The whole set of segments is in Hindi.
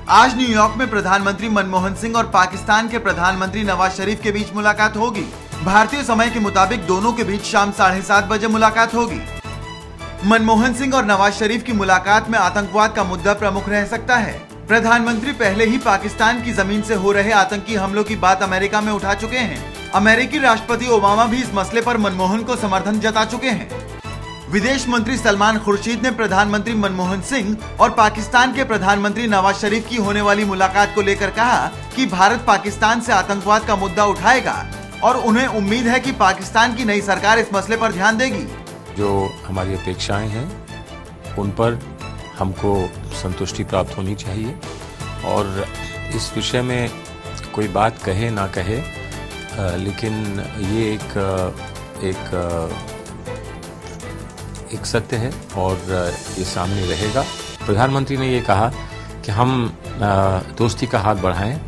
आज न्यूयॉर्क में प्रधानमंत्री मनमोहन सिंह और पाकिस्तान के प्रधानमंत्री नवाज शरीफ के बीच मुलाकात होगी। भारतीय समय के मुताबिक दोनों के बीच शाम 7:30 बजे मुलाकात होगी। मनमोहन सिंह और नवाज शरीफ की मुलाकात में आतंकवाद का मुद्दा प्रमुख रह सकता है। प्रधानमंत्री पहले ही पाकिस्तान की जमीन से हो रहे आतंकी हमलों की बात अमेरिका में उठा चुके हैं। अमेरिकी राष्ट्रपति ओबामा भी इस मसले पर मनमोहन को समर्थन जता चुके हैं। विदेश मंत्री सलमान खुर्शीद ने प्रधानमंत्री मनमोहन सिंह और पाकिस्तान के प्रधानमंत्री नवाज शरीफ की होने वाली मुलाकात को लेकर कहा कि भारत पाकिस्तान से आतंकवाद का मुद्दा उठाएगा और उन्हें उम्मीद है कि पाकिस्तान की नई सरकार इस मसले पर ध्यान देगी। जो हमारी अपेक्षाएं हैं उन पर हमको संतुष्टि प्राप्त होनी चाहिए और इस विषय में कोई बात कहे ना कहे, लेकिन ये एक सत्य है और ये सामने रहेगा। प्रधानमंत्री ने ये कहा कि हम दोस्ती का हाथ बढ़ाएं,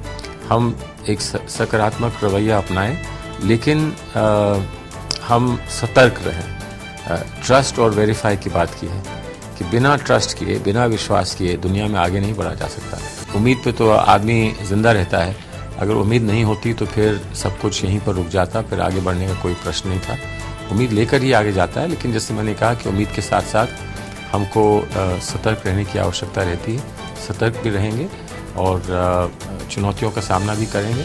हम एक सकारात्मक रवैया अपनाएं, लेकिन हम सतर्क रहें। ट्रस्ट और वेरीफाई की बात की है कि बिना ट्रस्ट किए, बिना विश्वास किए दुनिया में आगे नहीं बढ़ा जा सकता। उम्मीद पे तो आदमी जिंदा रहता है, अगर उम्मीद नहीं होती तो फिर सब कुछ यहीं पर रुक जाता, फिर आगे बढ़ने का कोई प्रश्न नहीं था। उम्मीद लेकर ही आगे जाता है, लेकिन जैसे मैंने कहा कि उम्मीद के साथ साथ हमको सतर्क रहने की आवश्यकता रहती है। सतर्क भी रहेंगे और चुनौतियों का सामना भी करेंगे।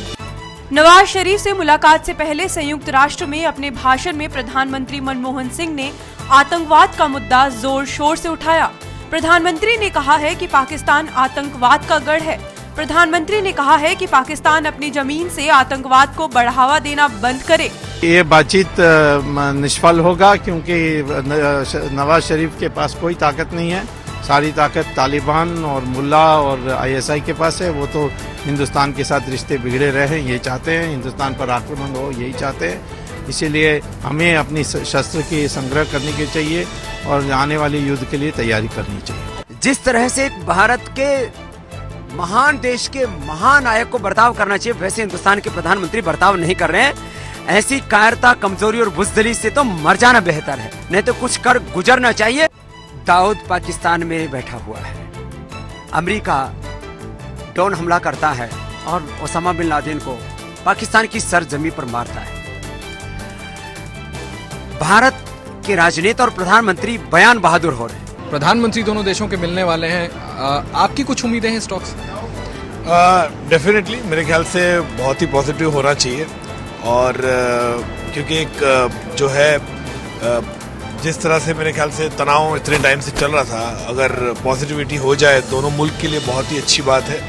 नवाज शरीफ से मुलाकात से पहले संयुक्त राष्ट्र में अपने भाषण में प्रधानमंत्री मनमोहन सिंह ने आतंकवाद का मुद्दा जोर शोर से उठाया। प्रधानमंत्री ने कहा है कि पाकिस्तान आतंकवाद का गढ़ है। प्रधानमंत्री ने कहा है कि पाकिस्तान अपनी जमीन से आतंकवाद को बढ़ावा देना बंद करे। ये बातचीत निष्फल होगा क्योंकि नवाज शरीफ के पास कोई ताकत नहीं है। सारी ताकत तालिबान और मुल्ला और आईएसआई के पास है। वो तो हिंदुस्तान के साथ रिश्ते बिगड़े रहे, ये चाहते हैं, हिंदुस्तान पर आक्रमण हो, यही चाहते हैं। इसीलिए हमें अपनी शस्त्र की संग्रह करनी के चाहिए और आने वाले युद्ध के लिए तैयारी करनी चाहिए। जिस तरह से भारत के महान देश के महान नायक को बर्ताव करना चाहिए, वैसे हिंदुस्तान के प्रधानमंत्री बर्ताव नहीं कर रहे हैं। ऐसी कायरता, कमजोरी और बुज़दिली से तो मर जाना बेहतर है, नहीं तो कुछ कर गुजरना चाहिए। दाऊद पाकिस्तान में बैठा हुआ है, अमेरिका ड्रोन हमला करता है और ओसामा बिन लादेन को पाकिस्तान की सरजमीन पर मारता है। भारत के राजनेता और प्रधानमंत्री बयान बहादुर हो रहे हैं। प्रधानमंत्री दोनों देशों के मिलने वाले हैं, आपकी कुछ उम्मीदें हैं स्टॉक्स? डेफिनेटली मेरे ख्याल से बहुत ही पॉजिटिव होना चाहिए और क्योंकि एक जो है जिस तरह से मेरे ख्याल से तनाव इतने टाइम से चल रहा था, अगर पॉजिटिविटी हो जाए दोनों मुल्क के लिए बहुत ही अच्छी बात है।